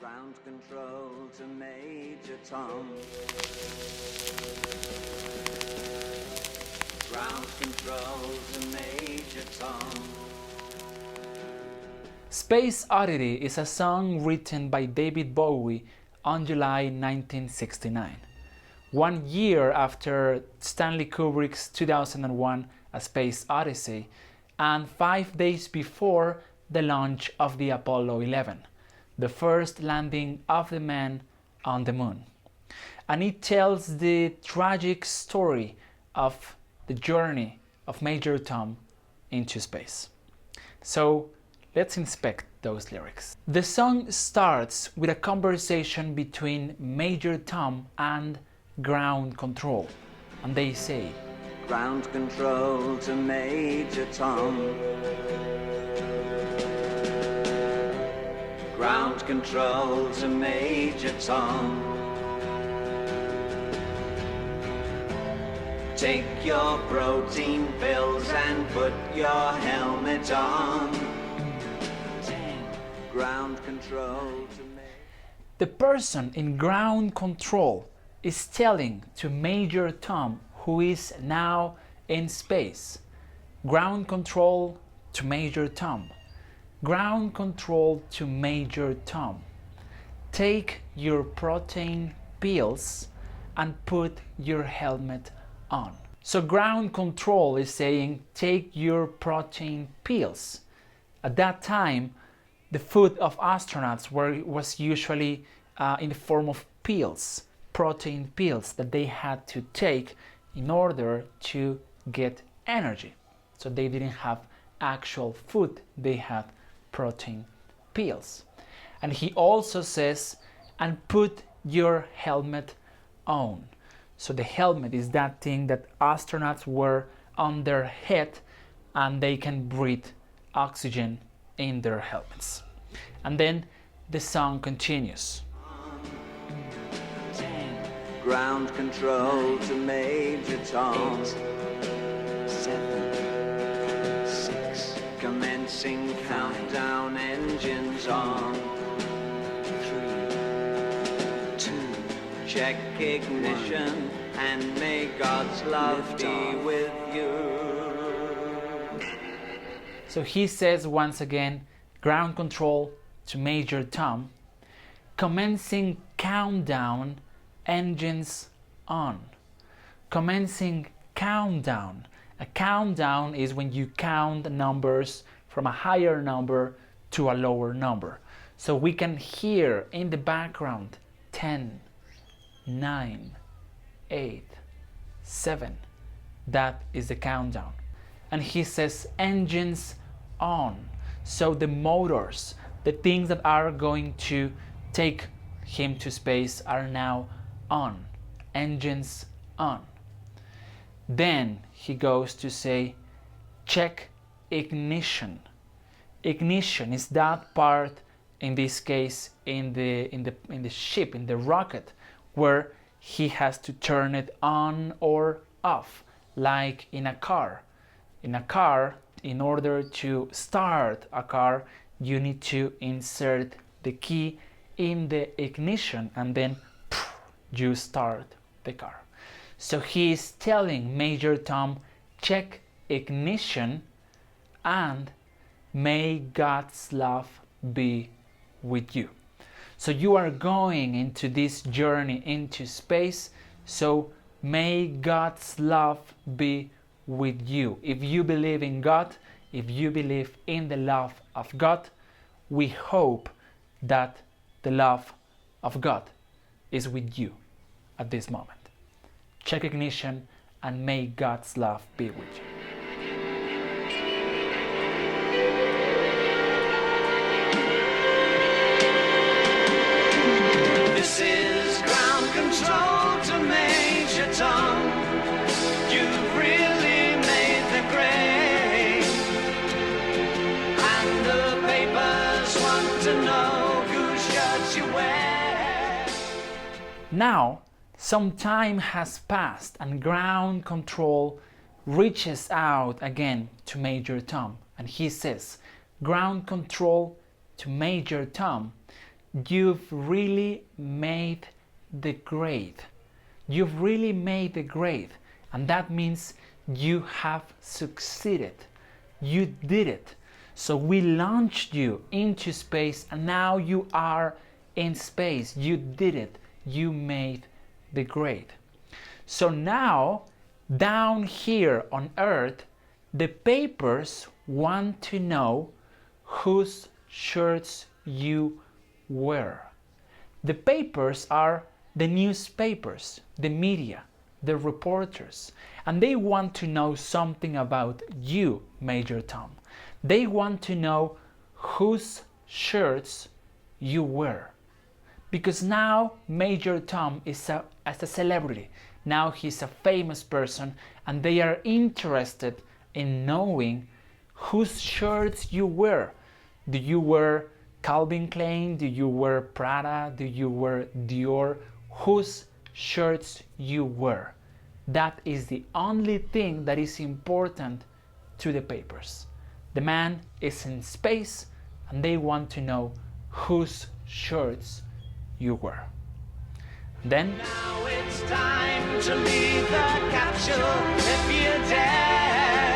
Ground control to Major Tom. Ground control to Major Tom. Space Oddity is a song written by David Bowie on July 1969, 1 year after Stanley Kubrick's 2001 A Space Odyssey and 5 days before the launch of the Apollo 11, the first landing of the man on the moon. And it tells the tragic story of the journey of Major Tom into space. So let's inspect those lyrics. The song starts with a conversation between Major Tom and ground control, and they say, Ground control to Major Tom. Ground control to Major Tom. Take your protein pills and put your helmet on. Ground control to the person in ground control is telling to Major Tom, who is now in space, ground control to Major Tom. Ground control to Major Tom. Take your protein pills and put your helmet on. So ground control is saying take your protein pills. At that time, the food of astronauts was usually in the form of pills, protein pills that they had to take in order to get energy. So they didn't have actual food, they had protein pills. And he also says, and put your helmet on. So the helmet is that thing that astronauts wear on their head and they can breathe oxygen in their helmets. And then the song continues. ground control to Major Tom. 8, 7, 6. Commencing countdown, engines on. 3, 2. Check ignition and may God's love be with you. So he says once again, ground control to Major Tom. Commencing countdown, engines on. Commencing countdown. A countdown is when you count numbers from a higher number to a lower number. So we can hear in the background 10, 9, 8, 7. That is the countdown. And he says engines on. So the motors, the things that are going to take him to space are now on. Engines on. Then he goes to say, check ignition. Ignition is that part, in this case, in the ship, in the rocket, where he has to turn it on or off, like in a car. In a car, in order to start a car, you need to insert the key in the ignition and then you start the car. So he is telling Major Tom, check ignition and may God's love be with you. So you are going into this journey into space, so may God's love be with you. If you believe in God, if you believe in the love of God, we hope that the love of God is with you at this moment. Check ignition and may God's love be with you. This is ground control to Major Tom. You've really made the grade, and the papers want to know whose shirt you wear. Now, some time has passed and ground control reaches out again to Major Tom and he says, ground control to Major Tom, you've really made the grade. You've really made the grade. And that means you have succeeded. You did it. So we launched you into space and now you are in space. You did it. You made the grade. So now, down here on Earth, the papers want to know whose shirts you wear. The papers are the newspapers, the media, the reporters, and they want to know something about you, Major Tom. They want to know whose shirts you wear. Because now Major Tom is as a celebrity. Now he's a famous person and they are interested in knowing whose shirts you wear. Do you wear Calvin Klein? Do you wear Prada? Do you wear Dior? Whose shirts you wear? That is the only thing that is important to the papers. The man is in space and they want to know whose shirts you wear. Then Now it's time to leave the capsule if you dare.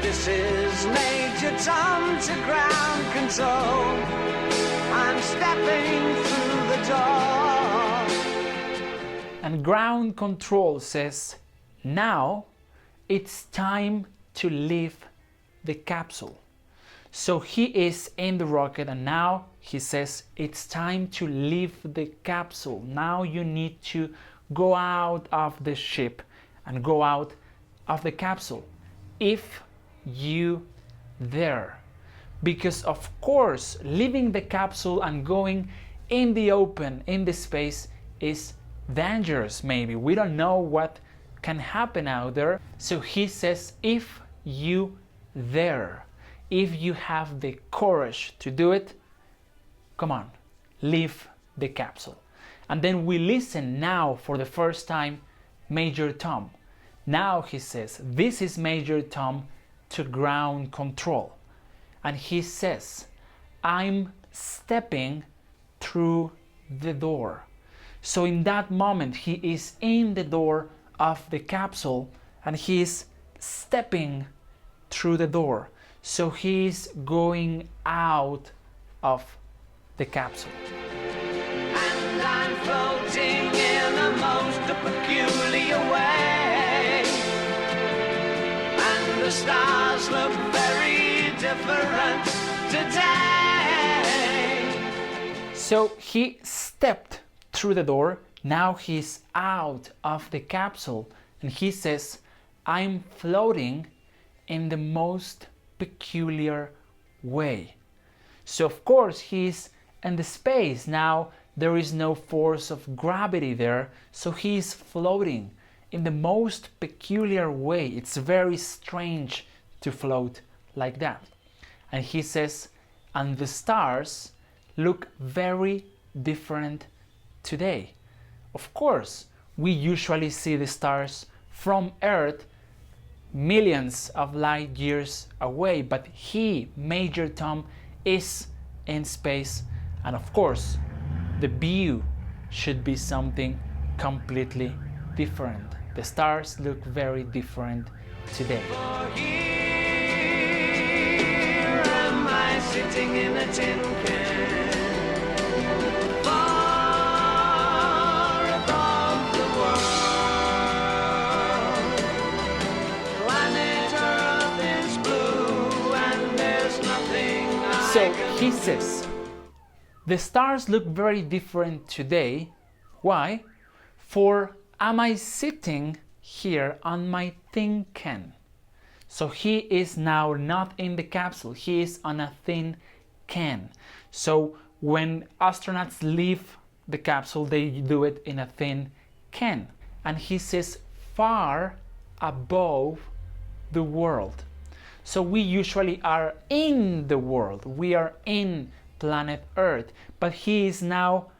This is Major Tom to ground control. I'm stepping through the door. and ground control says, now it's time to leave the capsule. So he is in the rocket and now he says it's time to leave the capsule. Now you need to go out of the ship and go out of the capsule if you dare. Because of course leaving the capsule and going in the open, in the space, is dangerous. Maybe we don't know what can happen out there. So he says if you dare, if you have the courage to do it, come on, leave the capsule. And then we listen now for the first time Major Tom. Now he says, this is Major Tom to ground control. And he says, I'm stepping through the door. So in that moment he is in the door of the capsule and he is stepping through the door. So he is going out of the capsule. And I'm floating in a most peculiar way. And the stars look very different today. So he stepped through the door. Now he's out of the capsule and he says, I'm floating in the most peculiar way. So of course he's in the space. Now there is no force of gravity there, so he's floating in the most peculiar way. It's very strange to float like that. And he says, and the stars look very different today. Of course, we usually see the stars from Earth millions of light years away, but he, Major Tom, is in space, and of course the view should be something completely different. The stars look very different today. For here am I sitting in a tin can, far above the world. Planet Earth is blue and there's nothing So I can he says, the stars look very different today. Why? For am I sitting here on my tin can? So he is now not in the capsule, he is on a tin can. So when astronauts leave the capsule, they do it in a tin can. And he says far above the world. So we usually are in the world, we are in planet Earth, but he is now,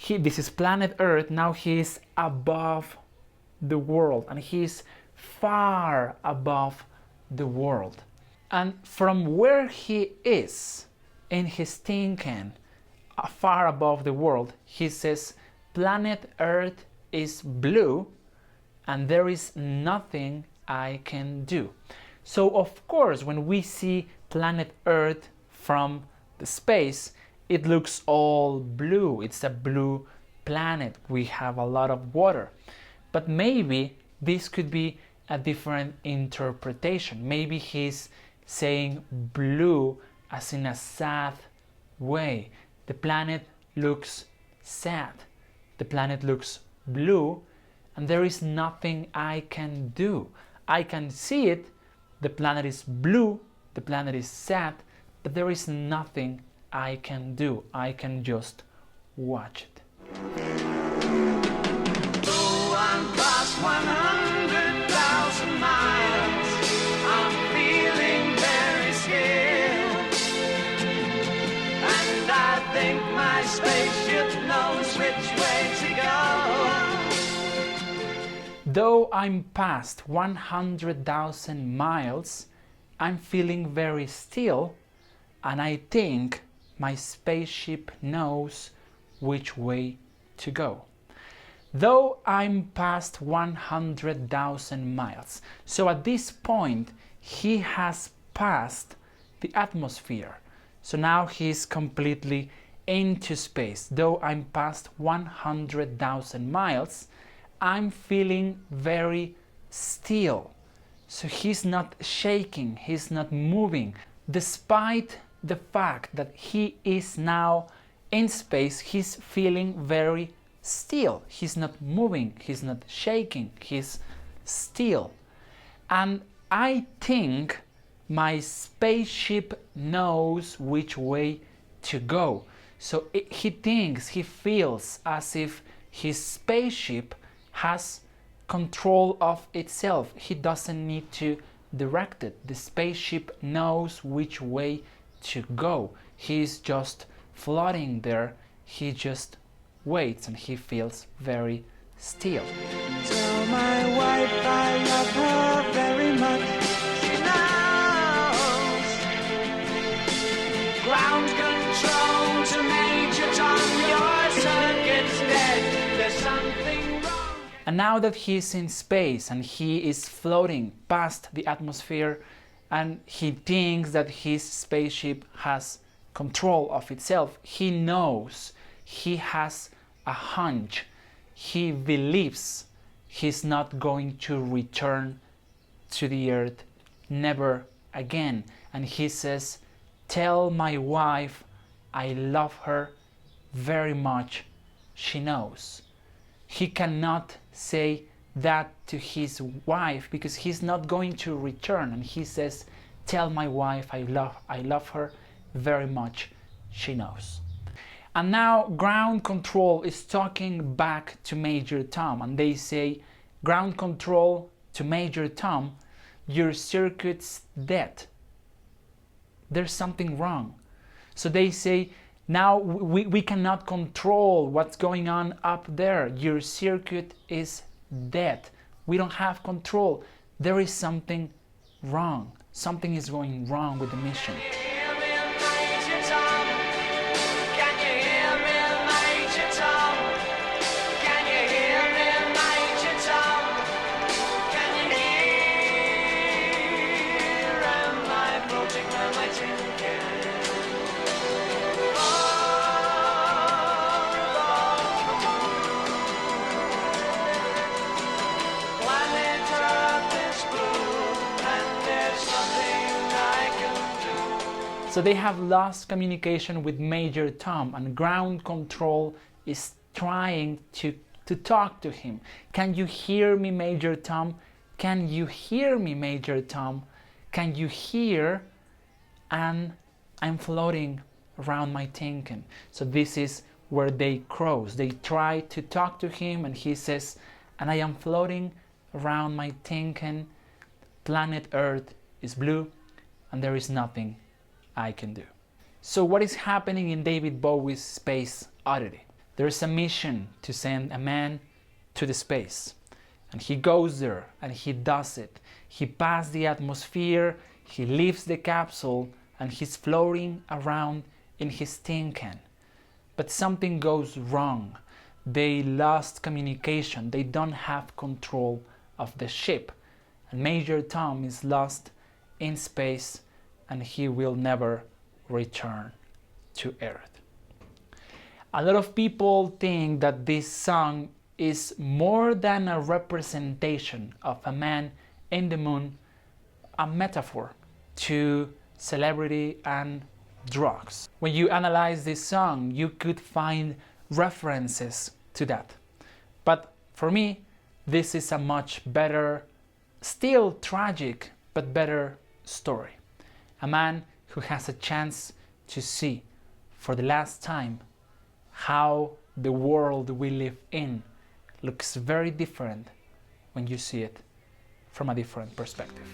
this is planet Earth, now he is above the world and he is far above the world. And from where he is in his tin can, far above the world, he says, planet Earth is blue and there is nothing I can do. So of course, when we see planet Earth from the space, it looks all blue. It's a blue planet. We have a lot of water. But maybe this could be a different interpretation. Maybe he's saying blue as in a sad way. The planet looks sad. The planet looks blue, and there is nothing I can do. I can see it. The planet is blue. The planet is sad, but there is nothing I can do. I can just watch it. Though I'm past 100,000 miles, I'm feeling very scared. And I think my spaceship knows which way to go. Though I'm past 100,000 miles, I'm feeling very still, and I think my spaceship knows which way to go. Though I'm past 100,000 miles. So at this point, he has passed the atmosphere. So now he's completely into space. Though I'm past 100,000 miles, I'm feeling very still. So he's not shaking, he's not moving. Despite the fact that he is now in space, he's feeling very still. He's not moving, he's not shaking, he's still. And I think my spaceship knows which way to go. So he thinks, he feels as if his spaceship has control of itself. He doesn't need to direct it. The spaceship knows which way to go. He's just floating there. He just waits and he feels very still. Tell my wife I love her very much. She knows. Ground control to Major Tom. Your circuit's dead. There's something wrong. And now that he's in space and he is floating past the atmosphere and he thinks that his spaceship has control of itself, he knows, he has a hunch, he believes he's not going to return to the earth never again. And he says, tell my wife I love her very much. She knows. He cannot say that to his wife because he's not going to return, and he says, tell my wife I love her very much. She knows. And now ground control is talking back to Major Tom, and they say, ground control to Major Tom, your circuit's dead. There's something wrong. So they say, now we cannot control what's going on up there. Your circuit is dead. We don't have control. There is something wrong. Something is going wrong with the mission. So they have lost communication with Major Tom, and ground control is trying to talk to him. Can you hear me, Major Tom? Can you hear me, Major Tom? Can you hear? And I'm floating around my thinking. So this is where they cross. They try to talk to him, and he says, and I am floating around my thinking. Planet Earth is blue, and there is nothing I can do. So what is happening in David Bowie's Space Oddity? There's a mission to send a man to the space, and he goes there and he does it. He passes the atmosphere, he leaves the capsule, and he's floating around in his tin can. But something goes wrong. They lost communication. They don't have control of the ship. And Major Tom is lost in space and he will never return to Earth. A lot of people think that this song is more than a representation of a man in the moon, a metaphor to celebrity and drugs. When you analyze this song, you could find references to that. But for me, this is a much better, still tragic, but better story. A man who has a chance to see for the last time how the world we live in looks very different when you see it from a different perspective.